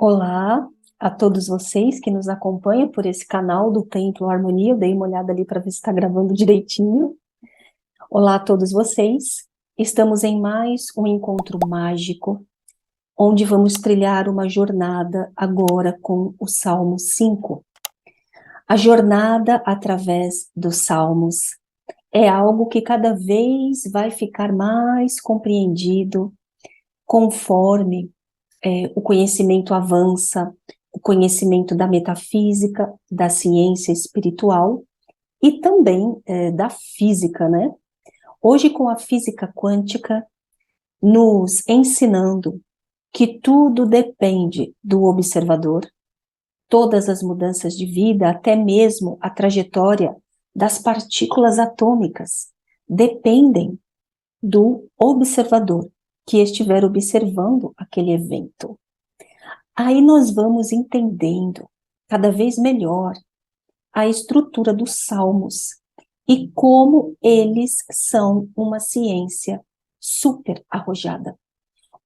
Olá a todos vocês que nos acompanham por esse canal do Templo Harmonia. Eu dei uma olhada ali para ver se está gravando direitinho. Olá a todos vocês. Estamos em mais um encontro mágico, onde vamos trilhar uma jornada agora com o Salmo 5. A jornada através dos Salmos é algo que cada vez vai ficar mais compreendido conforme o conhecimento avança, o conhecimento da metafísica, da ciência espiritual e também da física, né? Hoje, com a física quântica, nos ensinando que tudo depende do observador, todas as mudanças de vida, até mesmo a trajetória das partículas atômicas, dependem do observador que estiver observando aquele evento. Aí nós vamos entendendo cada vez melhor a estrutura dos salmos e como eles são uma ciência super arrojada,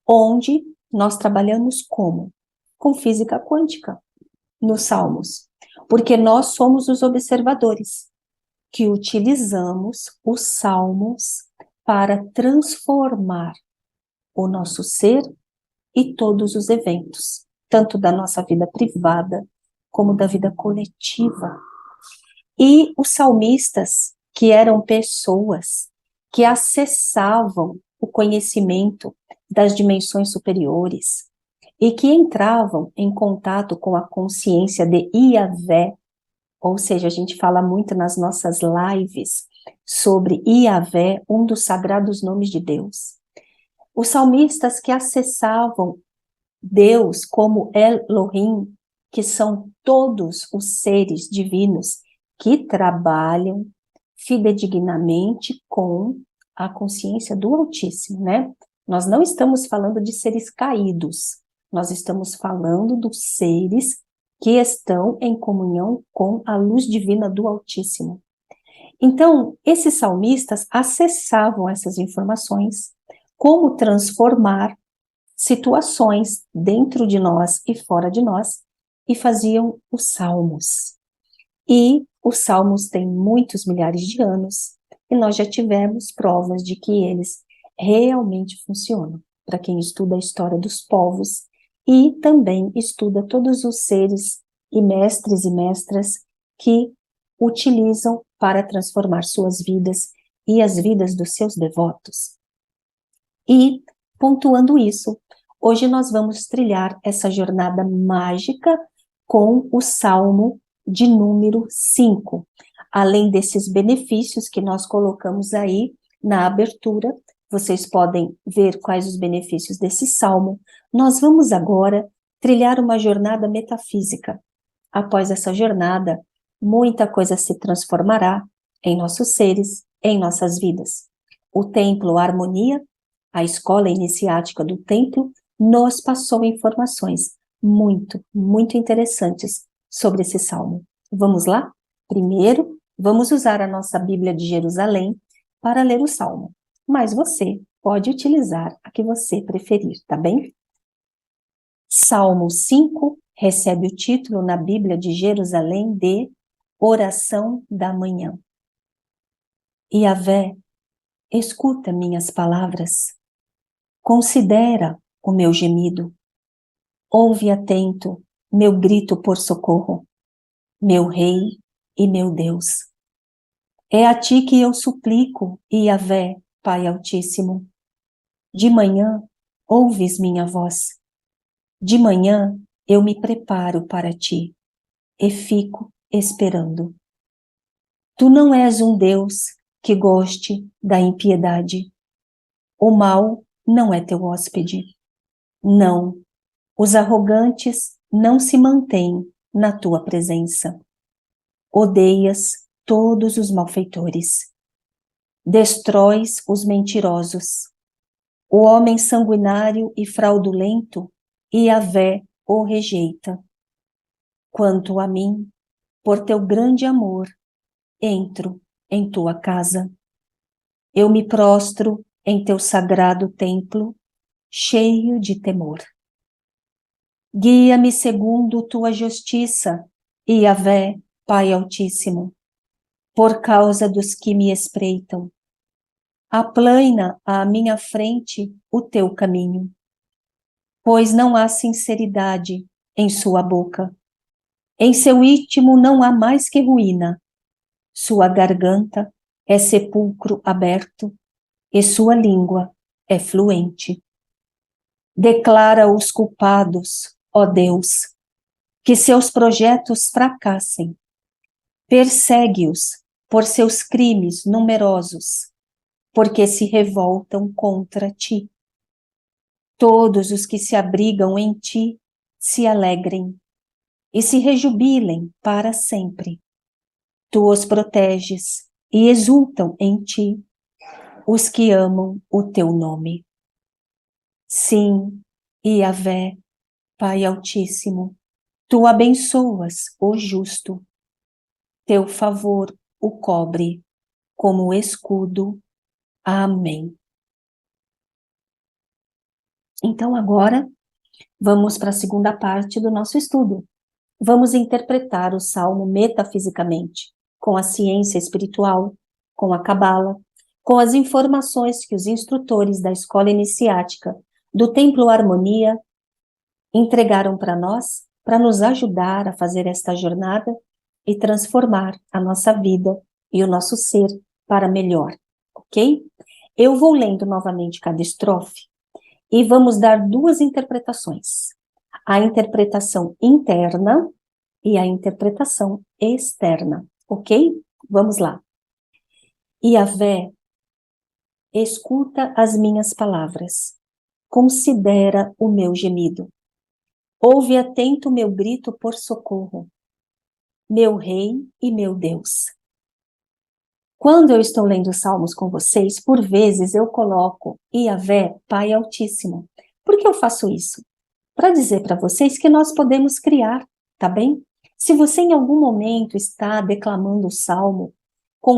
onde nós trabalhamos como? Com física quântica nos salmos, porque nós somos os observadores que utilizamos os salmos para transformar o nosso ser e todos os eventos, tanto da nossa vida privada, como da vida coletiva. E os salmistas, que eram pessoas que acessavam o conhecimento das dimensões superiores e que entravam em contato com a consciência de Iavé, ou seja, a gente fala muito nas nossas lives sobre Iavé, um dos sagrados nomes de Deus. Os salmistas que acessavam Deus como Elohim, que são todos os seres divinos que trabalham fidedignamente com a consciência do Altíssimo, né? Nós não estamos falando de seres caídos, nós estamos falando dos seres que estão em comunhão com a luz divina do Altíssimo. Então, esses salmistas acessavam essas informações, como transformar situações dentro de nós e fora de nós, e faziam os salmos. E os salmos têm muitos milhares de anos, e nós já tivemos provas de que eles realmente funcionam, para quem estuda a história dos povos, e também estuda todos os seres e mestras que utilizam para transformar suas vidas e as vidas dos seus devotos. E, pontuando isso, hoje nós vamos trilhar essa jornada mágica com o Salmo de número 5. Além desses benefícios que nós colocamos aí na abertura, vocês podem ver quais os benefícios desse salmo. Nós vamos agora trilhar uma jornada metafísica. Após essa jornada, muita coisa se transformará em nossos seres, em nossas vidas. O Templo Harmonia, a escola iniciática do templo, nos passou informações muito interessantes sobre esse salmo. Vamos lá? Primeiro, vamos usar a nossa Bíblia de Jerusalém para ler o salmo, mas você pode utilizar a que você preferir, tá bem? Salmo 5 recebe o título na Bíblia de Jerusalém de Oração da Manhã. Iavé, escuta minhas palavras. Considera o meu gemido. Ouve atento meu grito por socorro, meu Rei e meu Deus. É a ti que eu suplico, Iavé, Pai Altíssimo. De manhã ouves minha voz. De manhã eu me preparo para ti e fico esperando. Tu não és um Deus que goste da impiedade. O mal não é teu hóspede. Não, os arrogantes não se mantêm na tua presença. Odeias todos os malfeitores. Destróis os mentirosos. O homem sanguinário e fraudulento, Iavé o rejeita. Quanto a mim, por teu grande amor, entro em tua casa. Eu me prostro em teu sagrado templo, cheio de temor. Guia-me segundo tua justiça, Yahvé, Pai Altíssimo, por causa dos que me espreitam. Aplana à minha frente o teu caminho, pois não há sinceridade em sua boca. Em seu íntimo não há mais que ruína. Sua garganta é sepulcro aberto e sua língua é fluente. Declara os culpados, ó Deus, que seus projetos fracassem. Persegue-os por seus crimes numerosos, porque se revoltam contra ti. Todos os que se abrigam em ti se alegrem e se rejubilem para sempre. Tu os proteges e exultam em ti os que amam o teu nome. Sim, Yahvé, Pai Altíssimo, tu abençoas o justo. Teu favor o cobre como escudo. Amém. Então agora vamos para a segunda parte do nosso estudo. Vamos interpretar o Salmo metafisicamente, com a ciência espiritual, com a Cabala, com as informações que os instrutores da escola iniciática do Templo Harmonia entregaram para nós, para nos ajudar a fazer esta jornada e transformar a nossa vida e o nosso ser para melhor, ok? Eu vou lendo novamente cada estrofe e vamos dar duas interpretações. A interpretação interna e a interpretação externa, ok? Vamos lá. Yahvé, escuta as minhas palavras, considera o meu gemido. Ouve atento o meu grito por socorro, meu Rei e meu Deus. Quando eu estou lendo os salmos com vocês, por vezes eu coloco Yahvé, Pai Altíssimo. Por que eu faço isso? Para dizer para vocês que nós podemos criar, tá bem? Se você em algum momento está declamando o salmo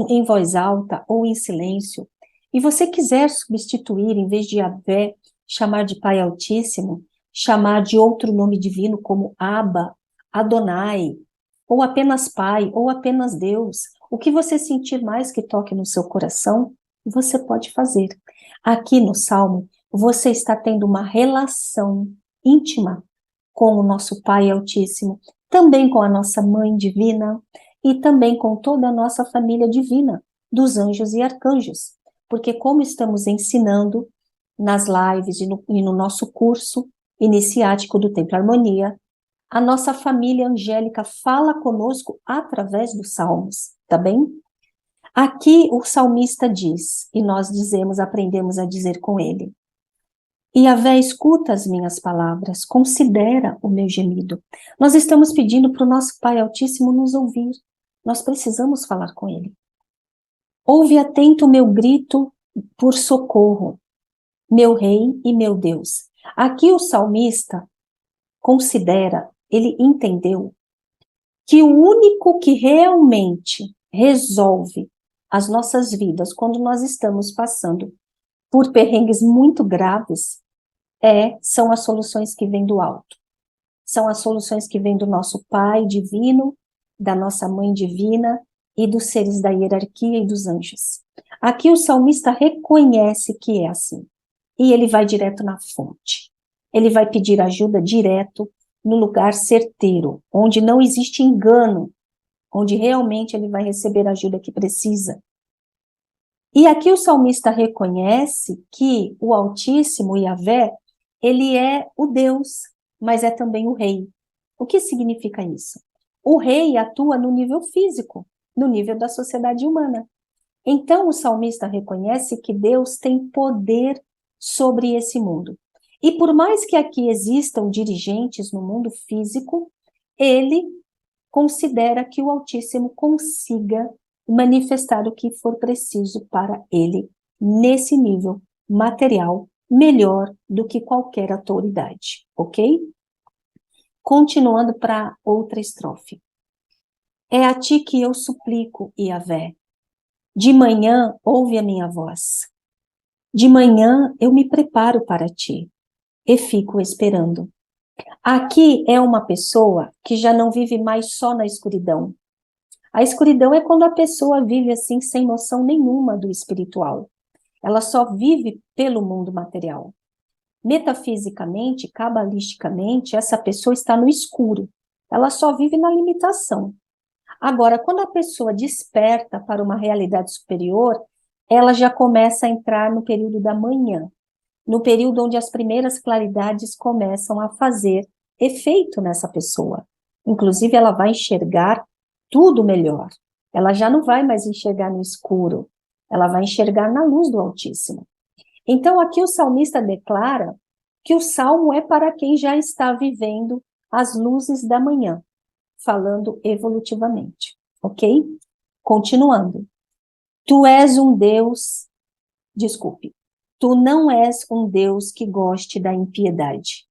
em voz alta ou em silêncio, e você quiser substituir, em vez de Yahvé, chamar de Pai Altíssimo, chamar de outro nome divino como Abba, Adonai, ou apenas Pai, ou apenas Deus, o que você sentir mais que toque no seu coração, você pode fazer. Aqui no Salmo, você está tendo uma relação íntima com o nosso Pai Altíssimo, também com a nossa Mãe Divina e também com toda a nossa família divina, dos anjos e arcanjos. Porque como estamos ensinando nas lives e no nosso curso iniciático do Templo Harmonia, a nossa família angélica fala conosco através dos salmos, tá bem? Aqui o salmista diz, e nós dizemos, aprendemos a dizer com ele: Yahvé, escuta as minhas palavras, considera o meu gemido. Nós estamos pedindo para o nosso Pai Altíssimo nos ouvir. Nós precisamos falar com ele. Ouve atento o meu grito por socorro, meu Rei e meu Deus. Aqui o salmista considera, ele entendeu que o único que realmente resolve as nossas vidas quando nós estamos passando por perrengues muito graves são as soluções que vêm do alto. São as soluções que vêm do nosso Pai divino, da nossa Mãe divina e dos seres da hierarquia e dos anjos. Aqui o salmista reconhece que é assim. E ele vai direto na fonte. Ele vai pedir ajuda direto no lugar certeiro, onde não existe engano, onde realmente ele vai receber a ajuda que precisa. E aqui o salmista reconhece que o Altíssimo, Yahvé, ele é o Deus, mas é também o Rei. O que significa isso? O Rei atua no nível físico, no nível da sociedade humana. Então o salmista reconhece que Deus tem poder sobre esse mundo. E por mais que aqui existam dirigentes no mundo físico, ele considera que o Altíssimo consiga manifestar o que for preciso para ele, nesse nível material, melhor do que qualquer autoridade, ok? Continuando para outra estrofe. É a ti que eu suplico, Yahvé. De manhã ouve a minha voz. De manhã eu me preparo para ti e fico esperando. Aqui é uma pessoa que já não vive mais só na escuridão. A escuridão é quando a pessoa vive assim, sem noção nenhuma do espiritual. Ela só vive pelo mundo material. Metafisicamente, cabalisticamente, essa pessoa está no escuro. Ela só vive na limitação. Agora, quando a pessoa desperta para uma realidade superior, ela já começa a entrar no período da manhã, no período onde as primeiras claridades começam a fazer efeito nessa pessoa. Inclusive, ela vai enxergar tudo melhor. Ela já não vai mais enxergar no escuro, ela vai enxergar na luz do Altíssimo. Então, aqui o salmista declara que o salmo é para quem já está vivendo as luzes da manhã, falando evolutivamente, ok? Continuando. Tu és um Deus, desculpe, tu não és um Deus que goste da impiedade.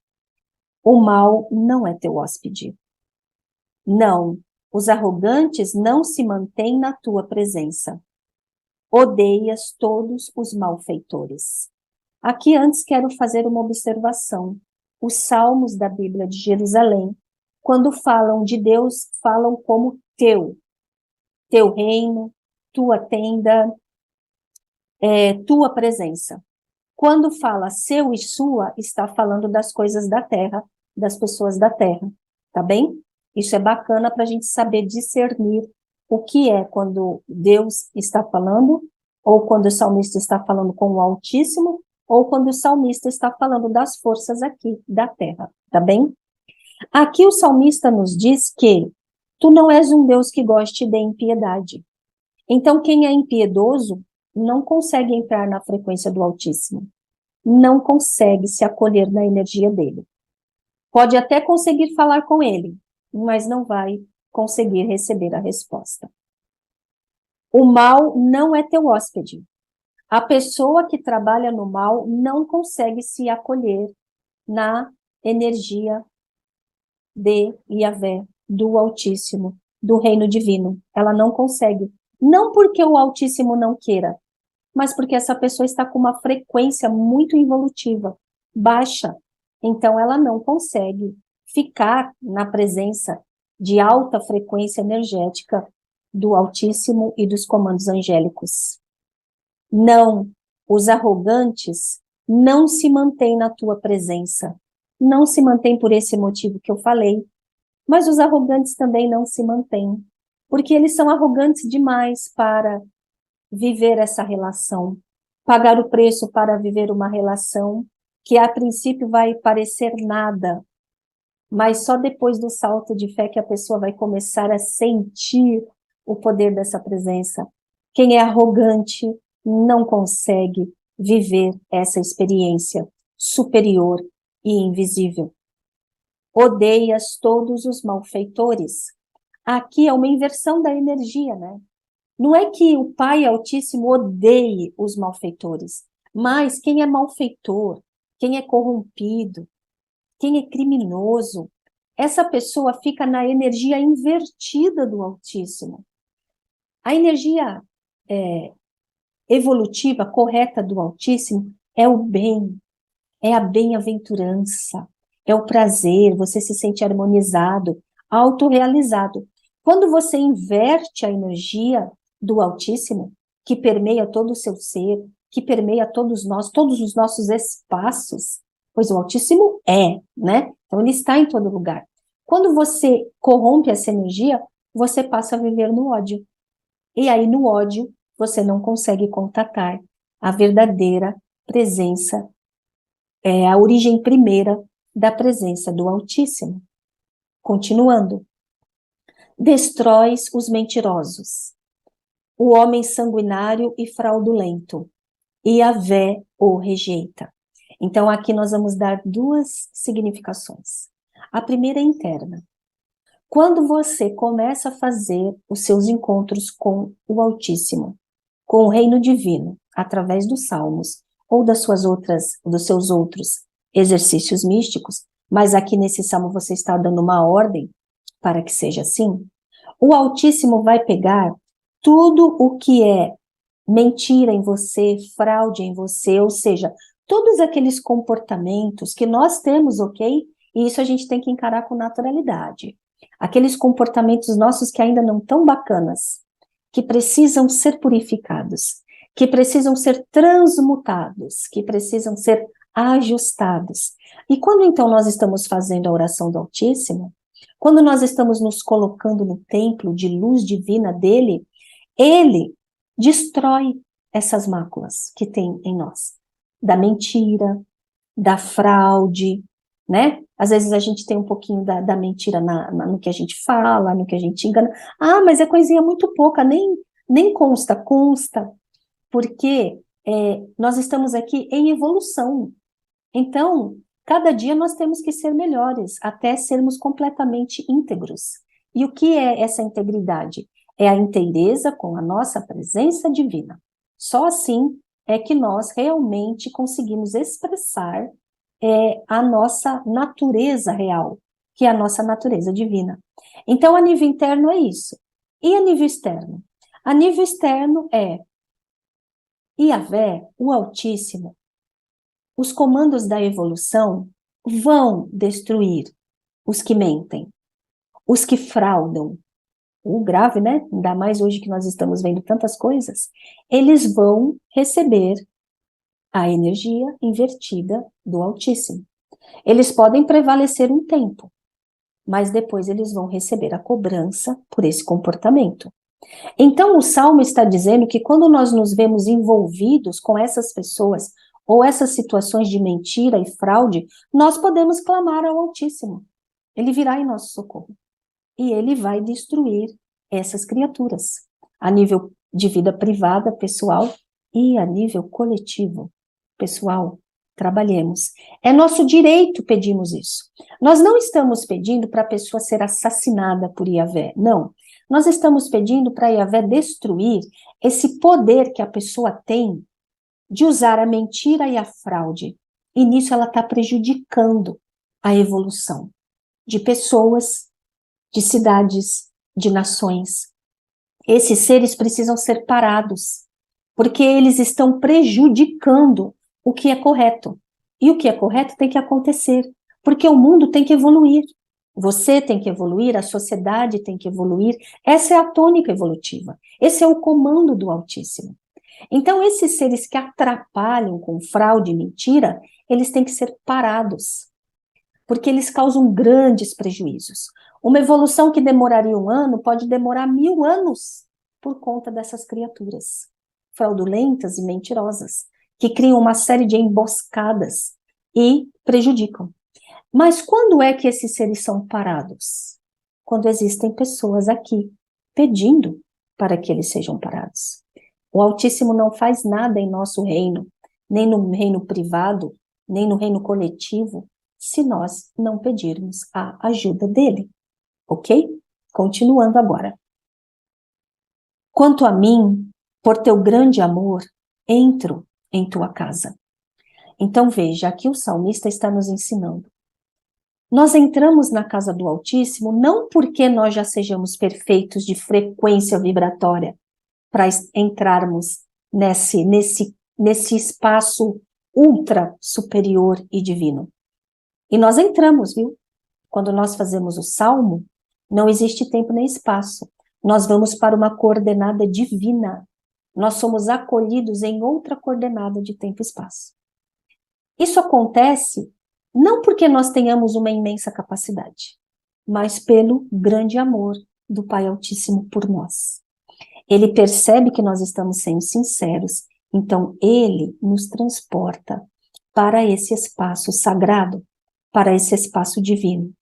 O mal não é teu hóspede. Não, os arrogantes não se mantêm na tua presença. Odeias todos os malfeitores. Aqui antes quero fazer uma observação. Os salmos da Bíblia de Jerusalém, quando falam de Deus, falam como teu reino, tua tenda, tua presença. Quando fala seu e sua, está falando das coisas da terra, das pessoas da terra, tá bem? Isso é bacana para a gente saber discernir o que é quando Deus está falando, ou quando o salmista está falando com o Altíssimo, ou quando o salmista está falando das forças aqui da terra, tá bem? Aqui o salmista nos diz que tu não és um Deus que goste de impiedade. Então, quem é impiedoso não consegue entrar na frequência do Altíssimo, não consegue se acolher na energia dele. Pode até conseguir falar com ele, mas não vai conseguir receber a resposta. O mal não é teu hóspede. A pessoa que trabalha no mal não consegue se acolher na energia de Yahvé, do Altíssimo, do Reino Divino. Ela não consegue. Não porque o Altíssimo não queira, mas porque essa pessoa está com uma frequência muito involutiva, baixa. Então, ela não consegue ficar na presença de alta frequência energética do Altíssimo e dos comandos angélicos. Não, os arrogantes não se mantêm na tua presença. Não se mantêm por esse motivo que eu falei, mas os arrogantes também não se mantêm, porque eles são arrogantes demais para viver essa relação, pagar o preço para viver uma relação que a princípio vai parecer nada, mas só depois do salto de fé que a pessoa vai começar a sentir o poder dessa presença. Quem é arrogante não consegue viver essa experiência superior e invisível. Odeias todos os malfeitores. Aqui é uma inversão da energia, né? Não é que o Pai Altíssimo odeie os malfeitores, mas quem é malfeitor, quem é corrompido, quem é criminoso, essa pessoa fica na energia invertida do Altíssimo. A energia evolutiva correta do Altíssimo é o bem, é a bem-aventurança, é o prazer, você se sente harmonizado, autorrealizado. Quando você inverte a energia do Altíssimo, que permeia todo o seu ser, que permeia todos nós, todos os nossos espaços, pois o Altíssimo né? Então ele está em todo lugar. Quando você corrompe essa energia, você passa a viver no ódio. E aí no ódio, você não consegue contatar a verdadeira presença, a origem primeira da presença do Altíssimo. Continuando. Destróis os mentirosos, o homem sanguinário e fraudulento, e Yahvé o rejeita. Então, aqui nós vamos dar duas significações. A primeira é interna. Quando você começa a fazer os seus encontros com o Altíssimo, com o Reino Divino, através dos salmos, ou dos seus outros exercícios místicos, mas aqui nesse salmo você está dando uma ordem para que seja assim, o Altíssimo vai pegar tudo o que é mentira em você, fraude em você, ou seja, todos aqueles comportamentos que nós temos, ok? E isso a gente tem que encarar com naturalidade. Aqueles comportamentos nossos que ainda não estão bacanas, que precisam ser purificados, que precisam ser transmutados, que precisam ser ajustados. E quando então nós estamos fazendo a oração do Altíssimo, quando nós estamos nos colocando no templo de luz divina dele, ele destrói essas máculas que tem em nós, da mentira, da fraude, né? Às vezes a gente tem um pouquinho da mentira no que a gente fala, no que a gente engana. Ah, mas é coisinha muito pouca, nem consta, porque nós estamos aqui em evolução. Então, cada dia nós temos que ser melhores, até sermos completamente íntegros. E o que é essa integridade? É a inteireza com a nossa presença divina. Só assim é que nós realmente conseguimos expressar a nossa natureza real, que é a nossa natureza divina. Então, a nível interno é isso. E a nível externo? A nível externo é Yahvé, o Altíssimo. Os comandos da evolução vão destruir os que mentem, os que fraudam. O grave, né? Ainda mais hoje que nós estamos vendo tantas coisas. Eles vão receber a energia invertida do Altíssimo. Eles podem prevalecer um tempo, mas depois eles vão receber a cobrança por esse comportamento. Então, o Salmo está dizendo que quando nós nos vemos envolvidos com essas pessoas ou essas situações de mentira e fraude, nós podemos clamar ao Altíssimo. Ele virá em nosso socorro. E ele vai destruir essas criaturas, a nível de vida privada, pessoal, e a nível coletivo. Pessoal, trabalhemos. É nosso direito pedirmos isso. Nós não estamos pedindo para a pessoa ser assassinada por Yahvé, não. Nós estamos pedindo para Yahvé destruir esse poder que a pessoa tem de usar a mentira e a fraude. E nisso ela está prejudicando a evolução de pessoas, de cidades, de nações. Esses seres precisam ser parados, porque eles estão prejudicando o que é correto. E o que é correto tem que acontecer, porque o mundo tem que evoluir. Você tem que evoluir, a sociedade tem que evoluir. Essa é a tônica evolutiva. Esse é o comando do Altíssimo. Então, esses seres que atrapalham com fraude e mentira, eles têm que ser parados, porque eles causam grandes prejuízos. Uma evolução que demoraria 1 ano pode demorar 1000 anos por conta dessas criaturas fraudulentas e mentirosas, que criam uma série de emboscadas e prejudicam. Mas quando é que esses seres são parados? Quando existem pessoas aqui pedindo para que eles sejam parados. O Altíssimo não faz nada em nosso reino, nem no reino privado, nem no reino coletivo, se nós não pedirmos a ajuda dele, ok? Continuando agora. Quanto a mim, por teu grande amor, entro em tua casa. Então veja, aqui o salmista está nos ensinando. Nós entramos na casa do Altíssimo não porque nós já sejamos perfeitos de frequência vibratória para entrarmos nesse espaço ultra superior e divino. E nós entramos, viu? Quando nós fazemos o salmo, não existe tempo nem espaço. Nós vamos para uma coordenada divina. Nós somos acolhidos em outra coordenada de tempo e espaço. Isso acontece não porque nós tenhamos uma imensa capacidade, mas pelo grande amor do Pai Altíssimo por nós. Ele percebe que nós estamos sendo sinceros, então ele nos transporta para esse espaço sagrado, para esse espaço divino.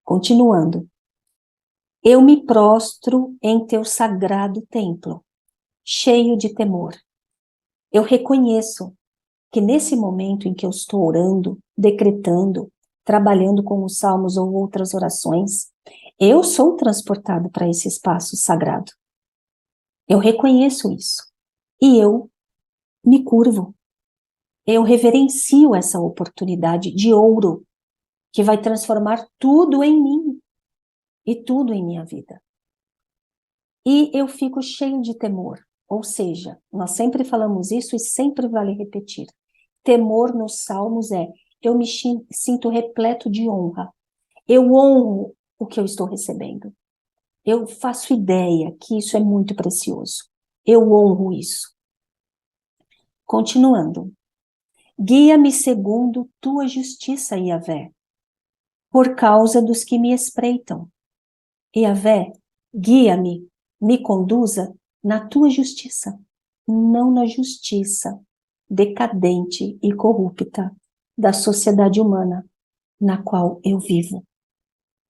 Continuando. Eu me prostro em teu sagrado templo, cheio de temor. Eu reconheço que nesse momento em que eu estou orando, decretando, trabalhando com os salmos ou outras orações, eu sou transportado para esse espaço sagrado. Eu reconheço isso. E eu me curvo. Eu reverencio essa oportunidade de ouro que vai transformar tudo em mim e tudo em minha vida. E eu fico cheio de temor. Ou seja, nós sempre falamos isso e sempre vale repetir. Temor nos salmos é eu me sinto repleto de honra. Eu honro o que eu estou recebendo. Eu faço ideia que isso é muito precioso. Eu honro isso. Continuando. Guia-me segundo tua justiça, Yahvé, por causa dos que me espreitam. Yahvé, guia-me, me conduza na tua justiça, não na justiça decadente e corrupta da sociedade humana na qual eu vivo.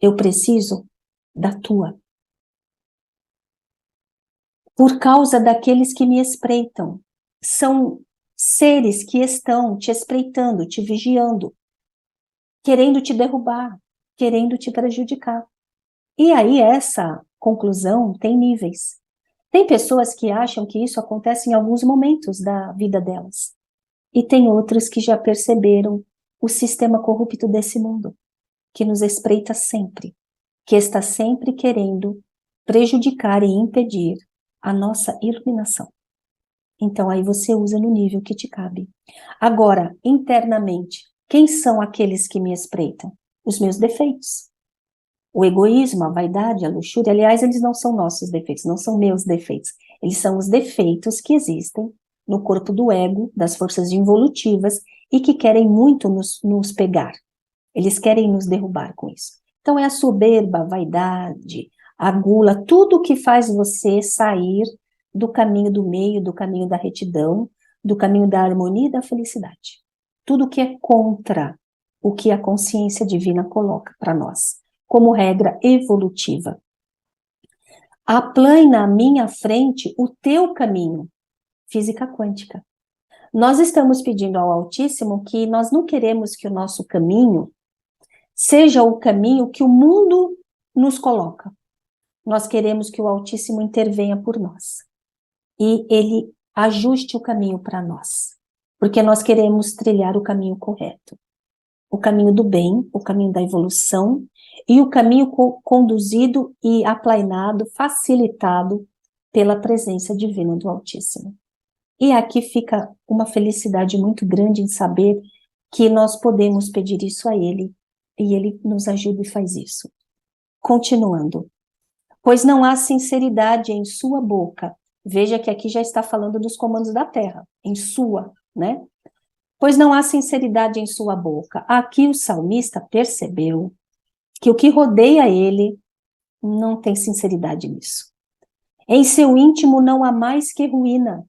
Eu preciso da tua. Por causa daqueles que me espreitam. São seres que estão te espreitando, te vigiando, querendo te derrubar, querendo te prejudicar. E aí essa conclusão tem níveis. Tem pessoas que acham que isso acontece em alguns momentos da vida delas. E tem outras que já perceberam o sistema corrupto desse mundo, que nos espreita sempre, que está sempre querendo prejudicar e impedir a nossa iluminação. Então aí você usa no nível que te cabe. Agora, internamente, quem são aqueles que me espreitam? Os meus defeitos. O egoísmo, a vaidade, a luxúria, aliás, eles não são nossos defeitos, não são meus defeitos. Eles são os defeitos que existem no corpo do ego, das forças involutivas, e que querem muito nos pegar. Eles querem nos derrubar com isso. Então é a soberba, a vaidade, a gula, tudo que faz você sair do caminho do meio, do caminho da retidão, do caminho da harmonia e da felicidade. Tudo que é contra o que a consciência divina coloca para nós, como regra evolutiva. Aplana à minha frente o teu caminho, física quântica. Nós estamos pedindo ao Altíssimo que nós não queremos que o nosso caminho seja o caminho que o mundo nos coloca. Nós queremos que o Altíssimo intervenha por nós. E ele ajuste o caminho para nós. Porque nós queremos trilhar o caminho correto. O caminho do bem, o caminho da evolução, e o caminho conduzido e aplainado, facilitado pela presença divina do Altíssimo. E aqui fica uma felicidade muito grande em saber que nós podemos pedir isso a Ele, e Ele nos ajuda e faz isso. Continuando. Pois não há sinceridade em sua boca. Veja que aqui já está falando dos comandos da terra, em sua, né? Pois não há sinceridade em sua boca. Aqui o salmista percebeu que o que rodeia ele não tem sinceridade nisso. Em seu íntimo não há mais que ruína.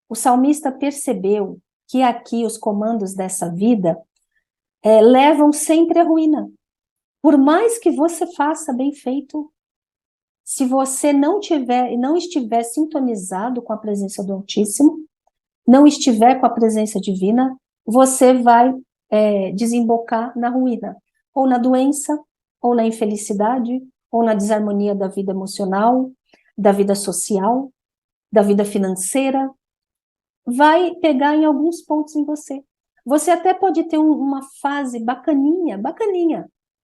O salmista percebeu que aqui os comandos dessa vida levam sempre à ruína. Por mais que você faça bem feito, se você não estiver sintonizado com a presença do Altíssimo, não estiver com a presença divina, você vai desembocar na ruína, ou na doença, ou na infelicidade, ou na desarmonia da vida emocional, da vida social, da vida financeira. Vai pegar em alguns pontos em você. Você até pode ter uma fase bacaninha,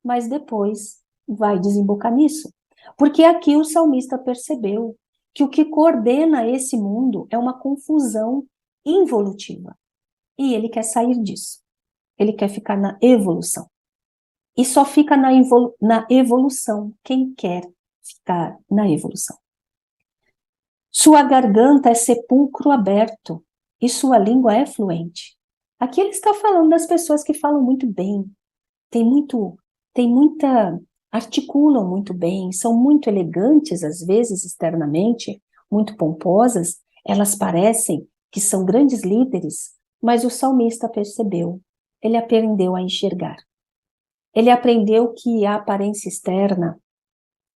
mas depois vai desembocar nisso. Porque aqui o salmista percebeu que o que coordena esse mundo é uma confusão involutiva. E ele quer sair disso. Ele quer ficar na evolução. E só fica na evolução quem quer ficar na evolução. Sua garganta é sepulcro aberto e sua língua é fluente. Aqui ele está falando das pessoas que falam muito bem, articulam muito bem, são muito elegantes às vezes externamente, muito pomposas, elas parecem que são grandes líderes, mas o salmista percebeu, ele aprendeu a enxergar. Ele aprendeu que a aparência externa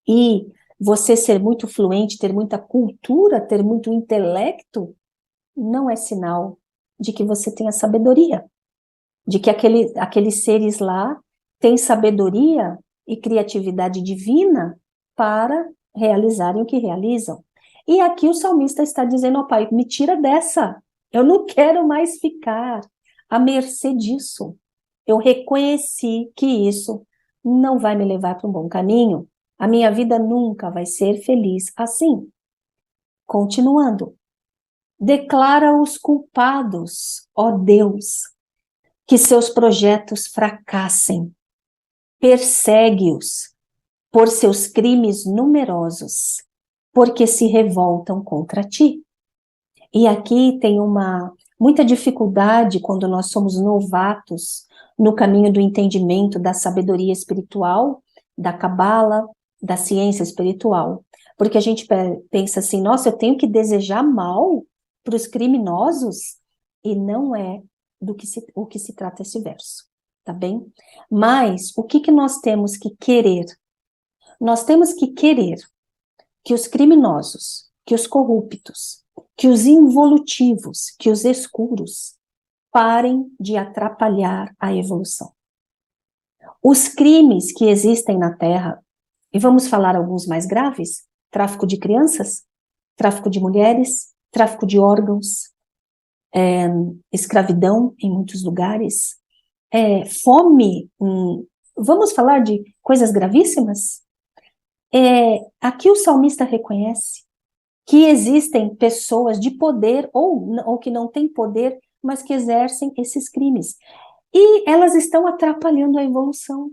e você ser muito fluente, ter muita cultura, ter muito intelecto, não é sinal de que você tenha sabedoria, de que aqueles seres lá têm sabedoria e criatividade divina para realizarem o que realizam. E aqui o salmista está dizendo, ó Pai, me tira dessa, eu não quero mais ficar à mercê disso. Eu reconheci que isso não vai me levar para um bom caminho, a minha vida nunca vai ser feliz assim. Continuando. Declara os culpados, ó Deus. que seus projetos fracassem. Persegue-os por seus crimes numerosos, porque se revoltam contra ti. E aqui tem muita dificuldade quando nós somos novatos no caminho do entendimento da sabedoria espiritual, da cabala, da ciência espiritual. Porque a gente pensa assim, nossa, eu tenho que desejar mal para os criminosos, e não é o que se trata esse verso, tá bem? Mas o que nós temos que querer? Nós temos que querer que os criminosos, que os corruptos, que os involutivos, que os escuros parem de atrapalhar a evolução. Os crimes que existem na Terra, e vamos falar alguns mais graves: tráfico de crianças, tráfico de mulheres, tráfico de órgãos, escravidão em muitos lugares, fome, vamos falar de coisas gravíssimas? Aqui o salmista reconhece que existem pessoas de poder ou que não têm poder, mas que exercem esses crimes. E elas estão atrapalhando a evolução.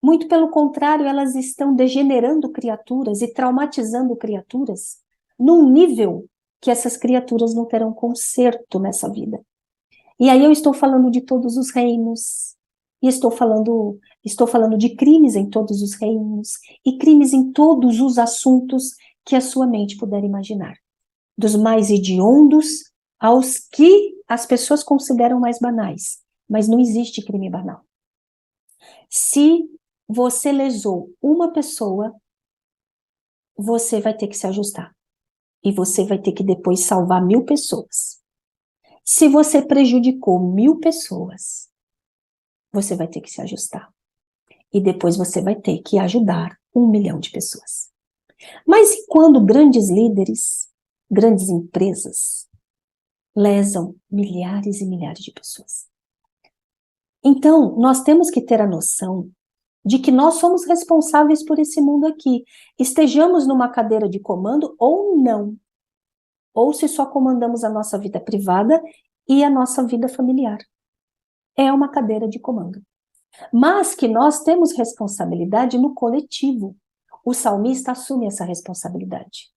Muito pelo contrário, elas estão degenerando criaturas e traumatizando criaturas num nível que essas criaturas não terão conserto nessa vida. E aí eu estou falando de todos os reinos, e estou falando de crimes em todos os reinos, e crimes em todos os assuntos que a sua mente puder imaginar. Dos mais hediondos aos que as pessoas consideram mais banais. Mas não existe crime banal. Se você lesou uma pessoa, você vai ter que se ajustar. E você vai ter que depois salvar 1000 pessoas. Se você prejudicou 1000 pessoas, você vai ter que se ajustar. E depois você vai ter que ajudar 1 milhão de pessoas. Mas e quando grandes líderes, grandes empresas, lesam milhares e milhares de pessoas? Então, nós temos que ter a noção de que nós somos responsáveis por esse mundo aqui. Estejamos numa cadeira de comando ou não. Ou se só comandamos a nossa vida privada e a nossa vida familiar. É uma cadeira de comando. Mas que nós temos responsabilidade no coletivo. O salmista assume essa responsabilidade.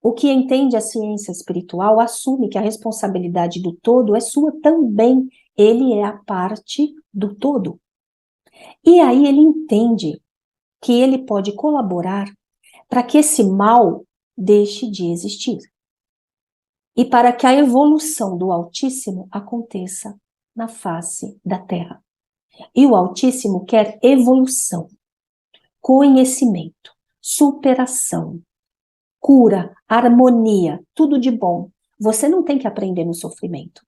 O que entende a ciência espiritual assume que a responsabilidade do todo é sua também. Ele é a parte do todo. E aí ele entende que ele pode colaborar para que esse mal deixe de existir. E para que a evolução do Altíssimo aconteça na face da Terra. E o Altíssimo quer evolução, conhecimento, superação, cura, harmonia, tudo de bom. Você não tem que aprender no sofrimento.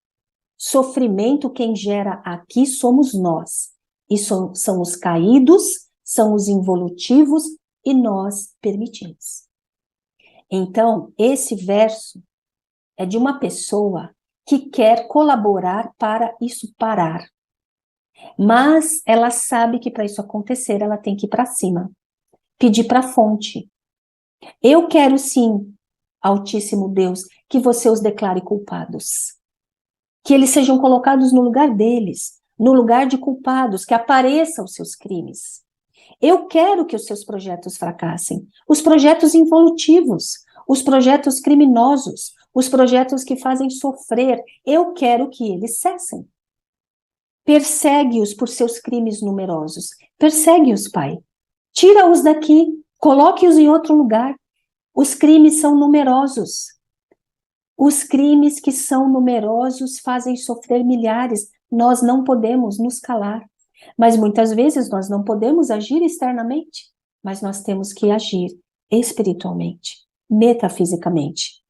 Sofrimento quem gera aqui somos nós. E são os caídos, são os involutivos e nós permitimos. Então, esse verso é de uma pessoa que quer colaborar para isso parar. Mas ela sabe que para isso acontecer, ela tem que ir para cima. Pedir para a fonte. Eu quero sim, Altíssimo Deus, que você os declare culpados. Que eles sejam colocados no lugar deles, no lugar de culpados, que apareçam os seus crimes. Eu quero que os seus projetos fracassem. Os projetos involutivos, os projetos criminosos, os projetos que fazem sofrer, eu quero que eles cessem. Persegue-os por seus crimes numerosos. Persegue-os, Pai. Tira-os daqui, coloque-os em outro lugar. Os crimes são numerosos. Os crimes que são numerosos fazem sofrer milhares. Nós não podemos nos calar. Mas muitas vezes nós não podemos agir externamente, mas nós temos que agir espiritualmente, metafisicamente.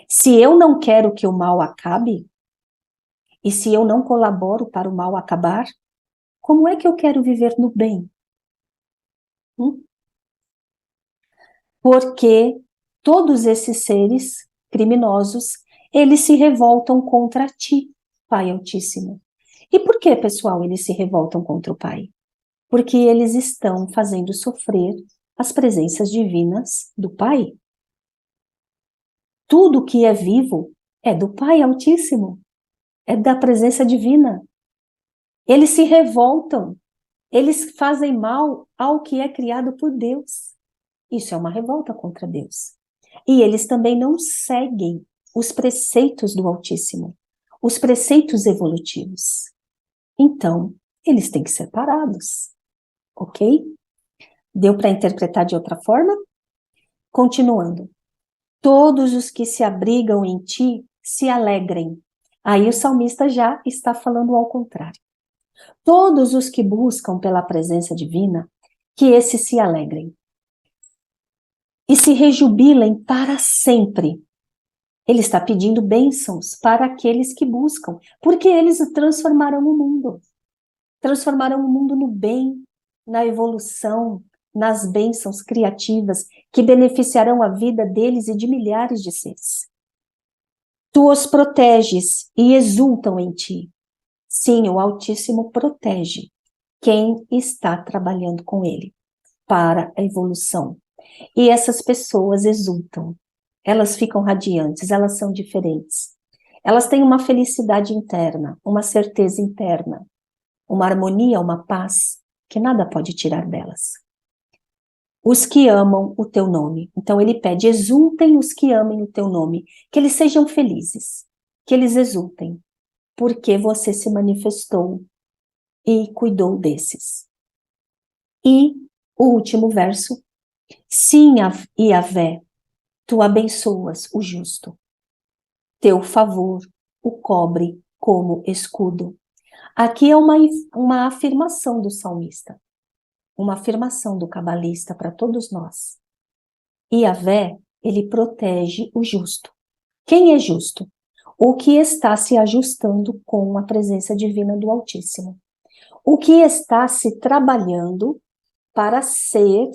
Se eu não quero que o mal acabe, e se eu não colaboro para o mal acabar, como é que eu quero viver no bem? Porque todos esses seres criminosos, eles se revoltam contra ti, Pai Altíssimo. E por que, pessoal, eles se revoltam contra o Pai? Porque eles estão fazendo sofrer as presenças divinas do Pai. Tudo que é vivo é do Pai Altíssimo. é da presença divina. Eles se revoltam, eles fazem mal ao que é criado por Deus. Isso é uma revolta contra Deus. E eles também não seguem os preceitos do Altíssimo, os preceitos evolutivos. Então, eles têm que ser parados, ok? Deu para interpretar de outra forma? Continuando. Todos os que se abrigam em ti se alegrem. Aí o salmista já está falando ao contrário. Todos os que buscam pela presença divina, que esses se alegrem. E se rejubilem para sempre. Ele está pedindo bênçãos para aqueles que buscam, porque eles transformarão o mundo. Transformarão o mundo no bem, na evolução, nas bênçãos criativas que beneficiarão a vida deles e de milhares de seres. Tu os proteges e exultam em ti. Sim, o Altíssimo protege quem está trabalhando com ele para a evolução. E essas pessoas exultam. Elas ficam radiantes, elas são diferentes. Elas têm uma felicidade interna, uma certeza interna, uma harmonia, uma paz que nada pode tirar delas. Os que amam o teu nome. Então ele pede, exultem os que amem o teu nome, que eles sejam felizes, que eles exultem, porque você se manifestou e cuidou desses. E o último verso, sim, Yahvé, tu abençoas o justo. Teu favor o cobre como escudo. Aqui é uma afirmação do salmista, uma afirmação do cabalista para todos nós. Yahvé, ele protege o justo. Quem é justo? O que está se ajustando com a presença divina do Altíssimo. O que está se trabalhando para ser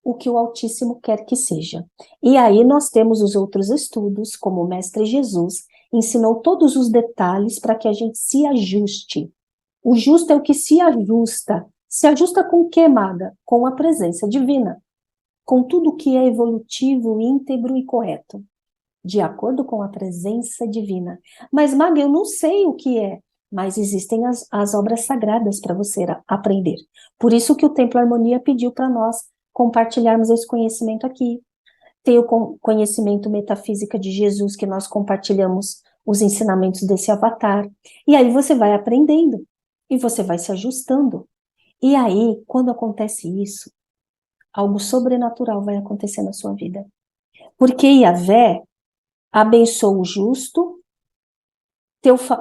o que o Altíssimo quer que seja. E aí nós temos os outros estudos, como o Mestre Jesus ensinou todos os detalhes para que a gente se ajuste. O justo é o que se ajusta. Se ajusta com o que, Maga? Com a presença divina. Com tudo que é evolutivo, íntegro e correto. De acordo com a presença divina. Mas, Maga, eu não sei o que é. Mas existem as obras sagradas para você aprender. Por isso que o Templo Harmonia pediu para nós compartilharmos esse conhecimento aqui. Tem o conhecimento metafísica de Jesus, que nós compartilhamos os ensinamentos desse avatar. E aí você vai aprendendo. E você vai se ajustando. E aí, quando acontece isso, algo sobrenatural vai acontecer na sua vida. Porque Yahvé abençoa o justo,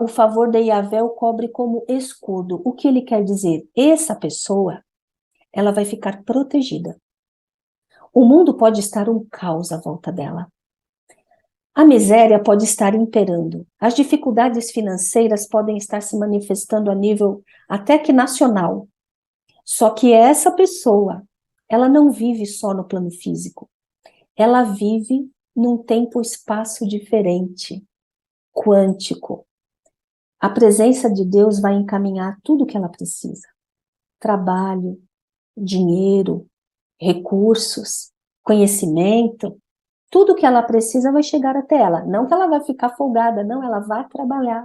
o favor de Yahvé o cobre como escudo. O que ele quer dizer? Essa pessoa, ela vai ficar protegida. O mundo pode estar um caos à volta dela. A miséria pode estar imperando. As dificuldades financeiras podem estar se manifestando a nível até que nacional. Só que essa pessoa, ela não vive só no plano físico. Ela vive num tempo-espaço diferente, quântico. A presença de Deus vai encaminhar tudo o que ela precisa. Trabalho, dinheiro, recursos, conhecimento, tudo que ela precisa vai chegar até ela. Não que ela vai ficar folgada, não, ela vai trabalhar.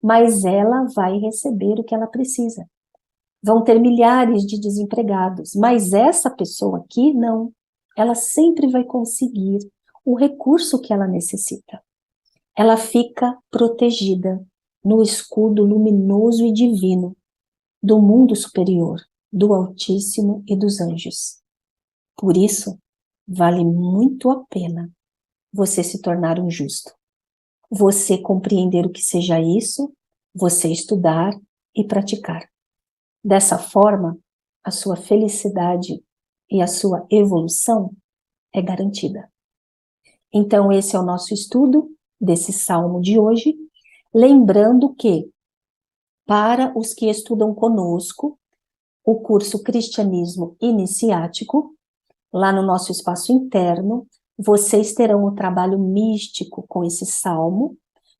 Mas ela vai receber o que ela precisa. Vão ter milhares de desempregados, mas essa pessoa aqui, não. Ela sempre vai conseguir o recurso que ela necessita. Ela fica protegida no escudo luminoso e divino do mundo superior, do Altíssimo e dos anjos. Por isso, vale muito a pena você se tornar um justo. Você compreender o que seja isso, você estudar e praticar. Dessa forma, a sua felicidade e a sua evolução é garantida. Então, esse é o nosso estudo desse salmo de hoje, lembrando que, para os que estudam conosco, o curso Cristianismo Iniciático, lá no nosso espaço interno, vocês terão o trabalho místico com esse salmo,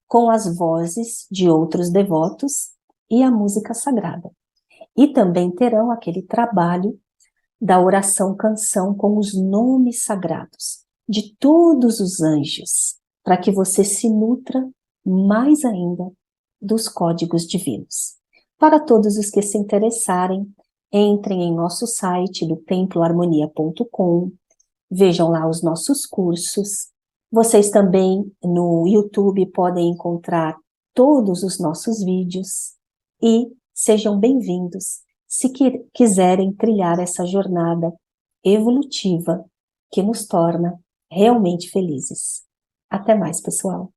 com as vozes de outros devotos e a música sagrada. E também terão aquele trabalho da oração-canção com os nomes sagrados de todos os anjos, para que você se nutra mais ainda dos códigos divinos. Para todos os que se interessarem, entrem em nosso site do temploharmonia.com, vejam lá os nossos cursos. Vocês também no YouTube podem encontrar todos os nossos vídeos e sejam bem-vindos se quiserem trilhar essa jornada evolutiva que nos torna realmente felizes. Até mais, pessoal!